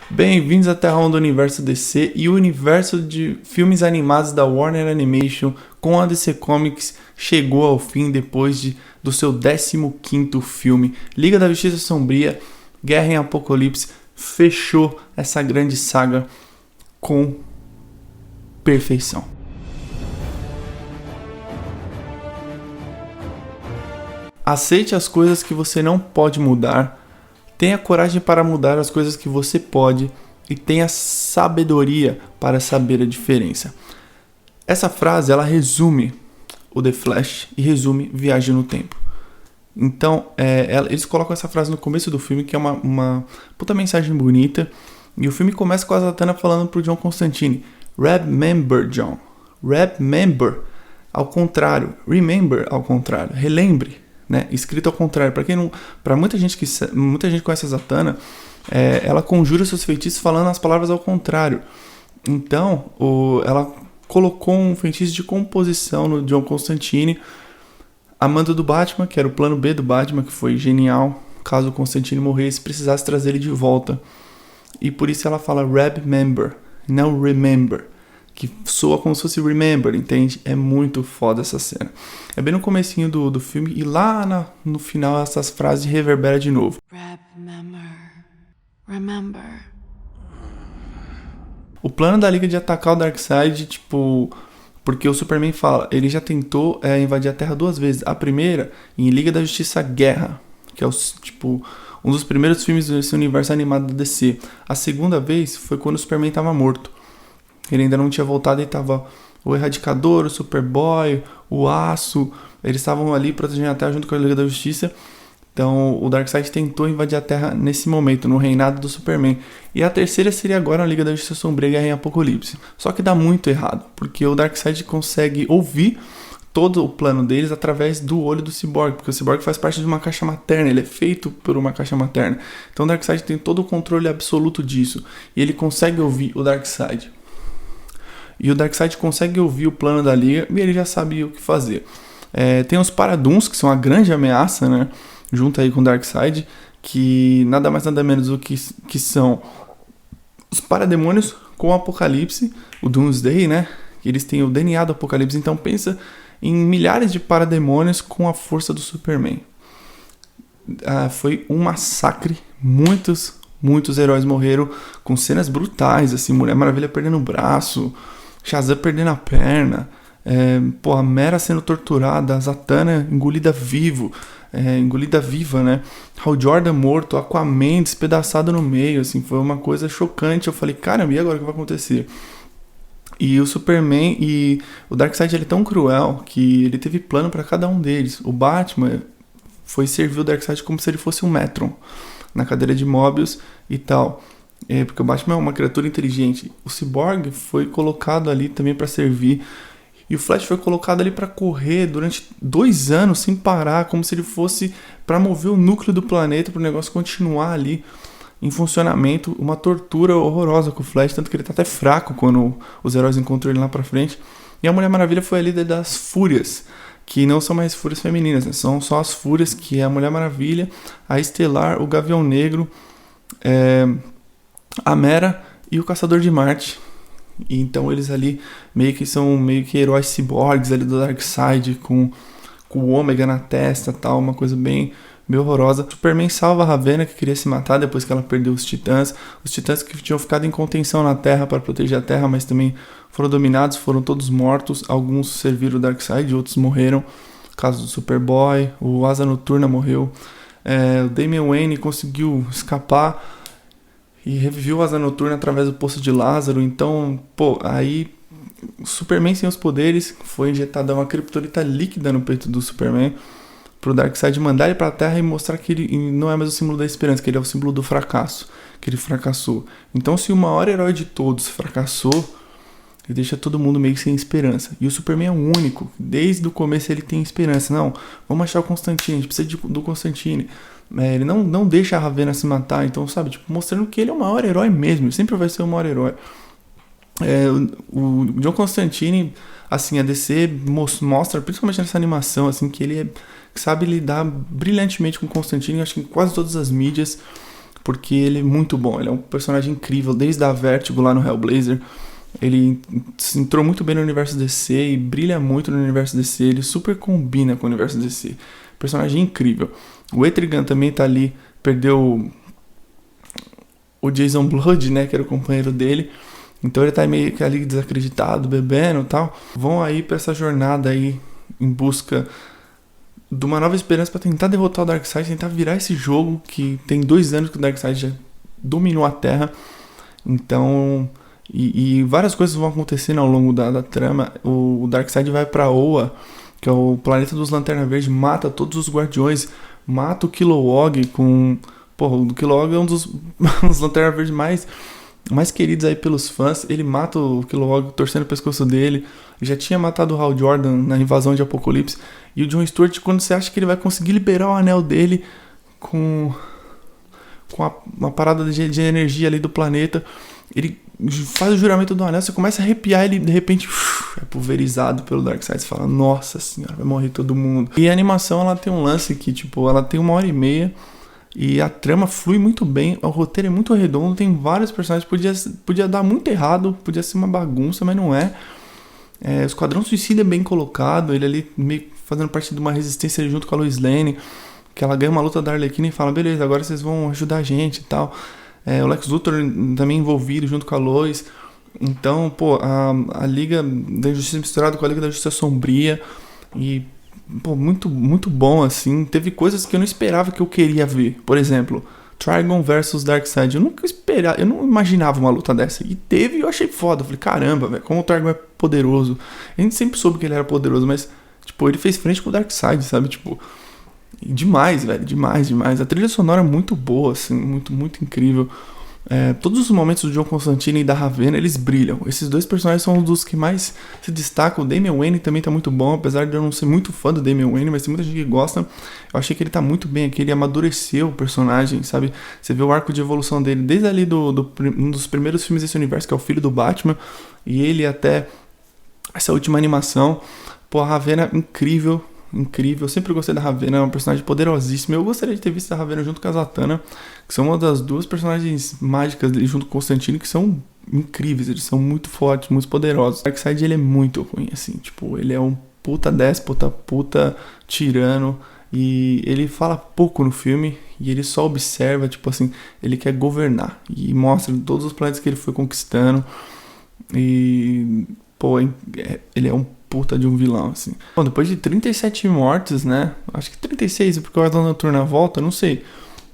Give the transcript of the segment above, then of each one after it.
Bem-vindos à Terra do Universo DC e o universo de filmes animados da Warner Animation com a DC Comics chegou ao fim depois do seu 15º filme. Liga da Justiça Sombria, Guerra em Apocalipse fechou essa grande saga com perfeição. Aceite as coisas que você não pode mudar. Tenha coragem para mudar as coisas que você pode e tenha sabedoria para saber a diferença. Essa frase, ela resume o The Flash e resume Viagem no Tempo. Então, eles colocam essa frase no começo do filme, que é uma puta mensagem bonita. E o filme começa com a Zatanna falando pro John Constantine: Remember, John. Remember, ao contrário. Remember, ao contrário. Relembre. Né, escrito ao contrário. Para muita gente conhece a Zatanna, ela conjura seus feitiços falando as palavras ao contrário. Então, ela colocou um feitiço de composição no John Constantine, a mando do Batman, que era o plano B do Batman, que foi genial. Caso o Constantine morresse, precisasse trazer ele de volta. E por isso ela fala remember, não remember, que soa como se fosse remember, entende? É muito foda essa cena. É bem no comecinho do filme e lá no final essas frases reverberam de novo. Remember. O plano da Liga de atacar o Darkseid, porque o Superman fala, ele já tentou invadir a Terra 2 vezes. A primeira, em Liga da Justiça Guerra, que é um dos primeiros filmes desse universo animado da DC. A segunda vez foi quando o Superman estava morto. Ele ainda não tinha voltado e estava o Erradicador, o Superboy, o Aço. Eles estavam ali protegendo a Terra junto com a Liga da Justiça. Então o Darkseid tentou invadir a Terra nesse momento, no reinado do Superman. E a terceira seria agora a Liga da Justiça Sombria, Guerra em Apocalipse. Só que dá muito errado, porque o Darkseid consegue ouvir todo o plano deles através do olho do Cyborg, porque o Cyborg faz parte de uma caixa materna, ele é feito por uma caixa materna. Então o Darkseid tem todo o controle absoluto disso, e ele consegue ouvir o Darkseid. E o Darkseid consegue ouvir o plano da Liga e ele já sabe o que fazer. Tem os Paraduns, que são a grande ameaça, né? Junto aí com o Darkseid, que nada mais nada menos do que são os Parademônios com o Apocalipse, o Doomsday, né? Eles têm o DNA do Apocalipse, então pensa em milhares de Parademônios com a força do Superman. Foi um massacre, muitos heróis morreram com cenas brutais, assim, Mulher Maravilha perdendo o braço, Shazam perdendo a perna, a Mera sendo torturada, a Zatanna engolida viva, né? Hal Jordan morto, Aquaman despedaçado no meio, assim, foi uma coisa chocante. Eu falei, caramba, e agora o que vai acontecer? E o Superman e o Darkseid, ele é tão cruel que ele teve plano para cada um deles. O Batman foi servir o Darkseid como se ele fosse um Metron, na cadeira de Mobius e tal. Porque o Batman é uma criatura inteligente. O Cyborg foi colocado ali também para servir. E o Flash foi colocado ali para correr durante 2 anos sem parar, como se ele fosse para mover o núcleo do planeta, para o negócio continuar ali em funcionamento. Uma tortura horrorosa com o Flash, tanto que ele tá até fraco quando os heróis encontram ele lá pra frente. E a Mulher Maravilha foi a líder das Fúrias, que não são mais fúrias femininas, né? São só as Fúrias, que é a Mulher Maravilha, a Estelar, o Gavião Negro, a Mera e o Caçador de Marte. E então eles ali são heróis ciborgues ali do Darkseid, com o ômega na testa, tal, uma coisa bem horrorosa. Superman salva a Ravena, que queria se matar depois que ela perdeu os Titãs que tinham ficado em contenção na Terra para proteger a Terra, mas também foram dominados, foram todos mortos. Alguns serviram o Darkseid, outros morreram. Caso do Superboy, o Asa Noturna morreu, o Damian Wayne conseguiu escapar e reviveu a Asa Noturna através do Poço de Lázaro. Então, aí o Superman sem os poderes, foi injetada uma criptonita líquida no peito do Superman pro Darkseid mandar ele pra Terra e mostrar que ele não é mais o símbolo da esperança, que ele é o símbolo do fracasso, que ele fracassou. Então, se o maior herói de todos fracassou, ele deixa todo mundo meio sem esperança. E o Superman é o único, desde o começo ele tem esperança. Não, vamos achar o Constantine, a gente precisa do Constantine. Ele não deixa a Ravena se matar, então, sabe, mostrando que ele é o maior herói mesmo, ele sempre vai ser o maior herói. O John Constantine, assim, a DC mostra, principalmente nessa animação, assim, que ele sabe lidar brilhantemente com o Constantine, acho que em quase todas as mídias, porque ele é muito bom, ele é um personagem incrível, desde a Vertigo lá no Hellblazer. Ele entrou muito bem no universo DC e brilha muito no universo DC, ele super combina com o universo DC. Personagem incrível. O Etrigan também tá ali, perdeu o Jason Blood, né, que era o companheiro dele. Então ele tá meio que ali desacreditado, bebendo e tal. Vão aí pra essa jornada aí em busca de uma nova esperança pra tentar derrotar o Darkseid, tentar virar esse jogo que tem 2 anos que o Darkseid já dominou a Terra. Então, e várias coisas vão acontecendo ao longo da trama. O Darkseid vai pra Oa, que é o planeta dos Lanterna Verde, mata todos os Guardiões, mata o Kilowog com... Porra, o Kilowog é um dos Lanterna Verde mais queridos aí pelos fãs. Ele mata o Kilowog torcendo o pescoço dele. Já tinha matado o Hal Jordan na invasão de Apocalipse. E o John Stewart, quando você acha que ele vai conseguir liberar o anel dele com uma parada de energia ali do planeta, ele faz o juramento do anel, você começa a arrepiar, ele de repente é pulverizado pelo Darkseid. Você fala, nossa senhora, vai morrer todo mundo. E a animação, ela tem um lance que, tipo, ela tem 1h30 e a trama flui muito bem, o roteiro é muito redondo, tem vários personagens, podia dar muito errado, podia ser uma bagunça, mas não é. O Esquadrão Suicida é bem colocado, ele ali meio fazendo parte de uma resistência ali junto com a Lois Lane, que ela ganha uma luta da Arlequina e fala, beleza, agora vocês vão ajudar a gente e tal. O Lex Luthor também envolvido junto com a Lois. Então, pô, a Liga da Justiça misturada com a Liga da Justiça Sombria. E, pô, muito, muito bom, assim. Teve coisas que eu não esperava que eu queria ver. Por exemplo, Trigon versus Darkseid. Eu nunca esperava, eu não imaginava uma luta dessa. E teve e eu achei foda. Eu falei, caramba, velho, como o Trigon é poderoso. A gente sempre soube que ele era poderoso, mas, tipo, ele fez frente com o Darkseid, sabe? Tipo, demais, velho, demais. A trilha sonora é muito boa, assim, muito, muito incrível. Todos os momentos do John Constantine e da Ravonna, eles brilham. Esses dois personagens são um dos que mais se destacam. O Damian Wayne também tá muito bom, apesar de eu não ser muito fã do Damian Wayne, mas tem muita gente que gosta. Eu achei que ele tá muito bem aqui, ele amadureceu o personagem, sabe? Você vê o arco de evolução dele desde ali um dos primeiros filmes desse universo, que é o filho do Batman, e ele até essa última animação. Pô, a Ravonna é incrível. Eu sempre gostei da Ravonna, é uma personagem poderosíssima. Eu gostaria de ter visto a Ravonna junto com a Zatanna, que são uma das 2 personagens mágicas dele, junto com o Constantine, que são incríveis, eles são muito fortes, muito poderosos. O Darkseid, ele é muito ruim, assim, tipo, ele é um puta déspota, puta tirano, e ele fala pouco no filme, e ele só observa, tipo assim, ele quer governar, e mostra todos os planetas que ele foi conquistando, e, pô, ele é um puta de um vilão, assim. Bom, depois de 37 mortes, né? Acho que 36, porque o Asa Noturna volta, não sei,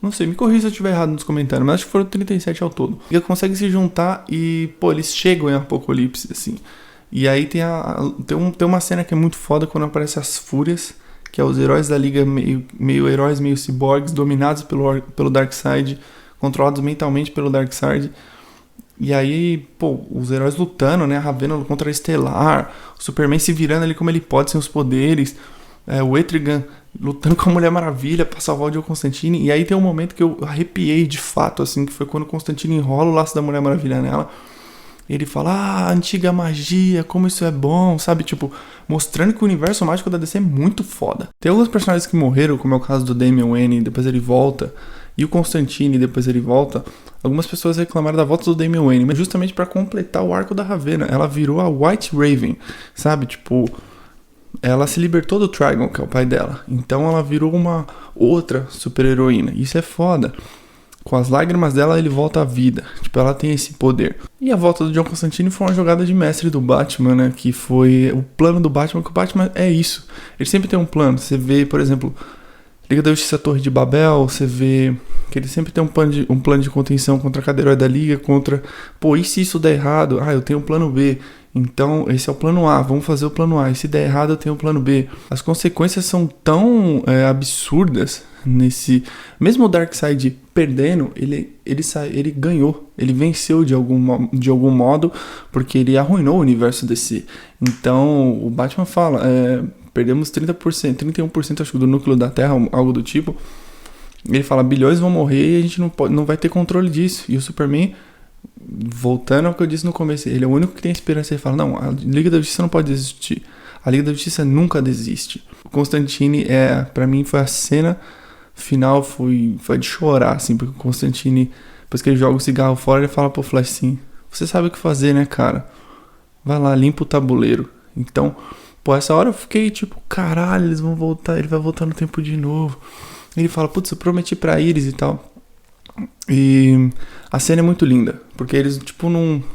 me corrija se eu estiver errado nos comentários, mas acho que foram 37 ao todo. Ele consegue se juntar e, pô, eles chegam em Apocalipse, assim. E aí tem uma cena que é muito foda quando aparecem as Fúrias, que é os heróis da Liga meio heróis, meio ciborgues, dominados pelo Darkseid, controlados mentalmente pelo Darkseid. E aí, pô, os heróis lutando, né? A Ravonna contra a Estelar, o Superman se virando ali como ele pode sem os poderes, o Etrigan lutando com a Mulher Maravilha pra salvar o John Constantine. E aí tem um momento que eu arrepiei de fato, assim, que foi quando o Constantine enrola o laço da Mulher Maravilha nela. Ele fala, antiga magia, como isso é bom, sabe? Tipo, mostrando que o universo mágico da DC é muito foda. Tem alguns personagens que morreram, como é o caso do Damian Wayne, depois ele volta, e o Constantine, depois ele volta. Algumas pessoas reclamaram da volta do Damian Wayne, mas justamente pra completar o arco da Ravonna. Ela virou a White Raven, sabe? Tipo, ela se libertou do Trigon, que é o pai dela. Então ela virou uma outra super-heroína. Isso é foda. Com as lágrimas dela, ele volta à vida. Tipo, ela tem esse poder. E a volta do John Constantine foi uma jogada de mestre do Batman, né? Que foi o plano do Batman, que o Batman é isso. Ele sempre tem um plano. Você vê, por exemplo, Liga da Justiça Torre de Babel, você vê que ele sempre tem um plano de contenção contra cada herói da Liga, contra... Pô, e se isso der errado? Ah, eu tenho um plano B. Então, esse é o plano A, vamos fazer o plano A. E se der errado, eu tenho o plano B. As consequências são tão absurdas nesse... Mesmo o Darkseid perdendo, ele ganhou. Ele venceu de algum modo, porque ele arruinou o universo DC. Então, o Batman fala... perdemos 30%, 31% acho que do núcleo da Terra, algo do tipo. Ele fala, bilhões vão morrer e a gente não vai ter controle disso. E o Superman, voltando ao que eu disse no começo, ele é o único que tem esperança. Ele fala, não, a Liga da Justiça não pode desistir. A Liga da Justiça nunca desiste. O Constantine, pra mim, foi a cena final foi de chorar, assim, porque o Constantine, depois que ele joga o cigarro fora, ele fala pro Flash assim, você sabe o que fazer, né, cara? Vai lá, limpa o tabuleiro. Então, pô, essa hora eu fiquei tipo, caralho, eles vão voltar, ele vai voltar no tempo de novo. Ele fala, putz, eu prometi pra Iris e tal. E a cena é muito linda, porque eles, tipo,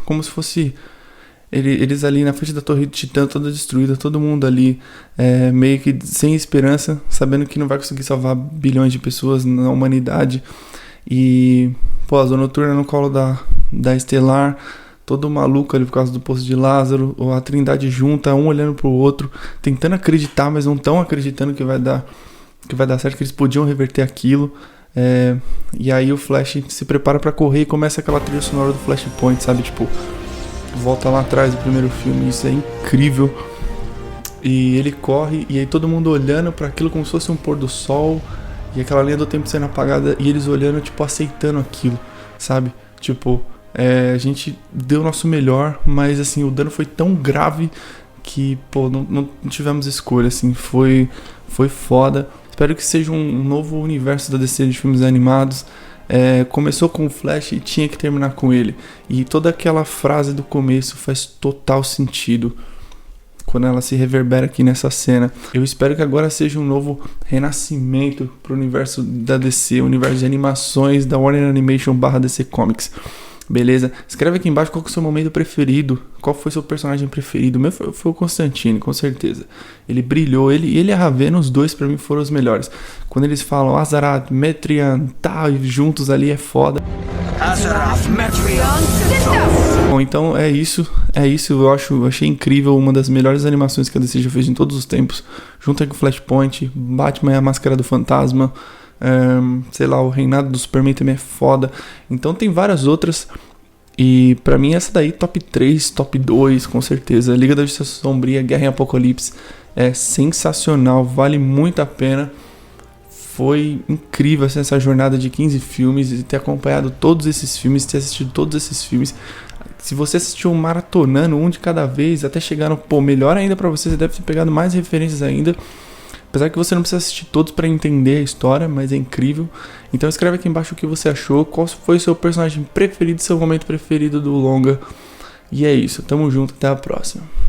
como se fosse eles ali na frente da torre de Titã, toda destruída, todo mundo ali meio que sem esperança, sabendo que não vai conseguir salvar bilhões de pessoas na humanidade. E, pô, a Zona Noturna no colo da Estelar, todo maluco ali por causa do Poço de Lázaro, ou a Trindade junta, um olhando pro outro, tentando acreditar, mas não tão acreditando que vai dar certo, que eles podiam reverter aquilo. E aí o Flash se prepara pra correr e começa aquela trilha sonora do Flashpoint, sabe? Tipo, volta lá atrás do primeiro filme, isso é incrível. E ele corre, e aí todo mundo olhando pra aquilo como se fosse um pôr do sol, e aquela linha do tempo sendo apagada, e eles olhando, tipo, aceitando aquilo, sabe? Tipo, a gente deu o nosso melhor, mas assim, o dano foi tão grave que, pô, não tivemos escolha, assim, foi foda. Espero que seja um novo universo da DC de filmes animados. Começou com o Flash e tinha que terminar com ele. E toda aquela frase do começo faz total sentido quando ela se reverbera aqui nessa cena. Eu espero que agora seja um novo renascimento pro universo da DC, o universo de animações da Warner Animation / DC Comics. Beleza? Escreve aqui embaixo qual que é o seu momento preferido. Qual foi o seu personagem preferido? O meu foi o Constantine, com certeza. Ele brilhou, ele e a Ravena, os dois pra mim foram os melhores. Quando eles falam Azarat, Metrian, tá, e juntos ali é foda. Azarat, Metrian, bom, então é isso. Eu achei incrível, uma das melhores animações que a DC já fez em todos os tempos. Junto com o Flashpoint, Batman e a Máscara do Fantasma. Sei lá, o Reinado do Superman também é foda. Então tem várias outras. E pra mim essa daí, top 3, top 2, com certeza. Liga da Justiça Sombria, Guerra em Apocalipse, é sensacional, vale muito a pena. Foi incrível assim, essa jornada de 15 filmes, e ter acompanhado todos esses filmes, ter assistido todos esses filmes. Se você assistiu maratonando um de cada vez, até chegar no, pô, melhor ainda pra você deve ter pegado mais referências ainda. Apesar que você não precisa assistir todos pra entender a história, mas é incrível. Então escreve aqui embaixo o que você achou, qual foi o seu personagem preferido, seu momento preferido do longa. E é isso, tamo junto, até a próxima.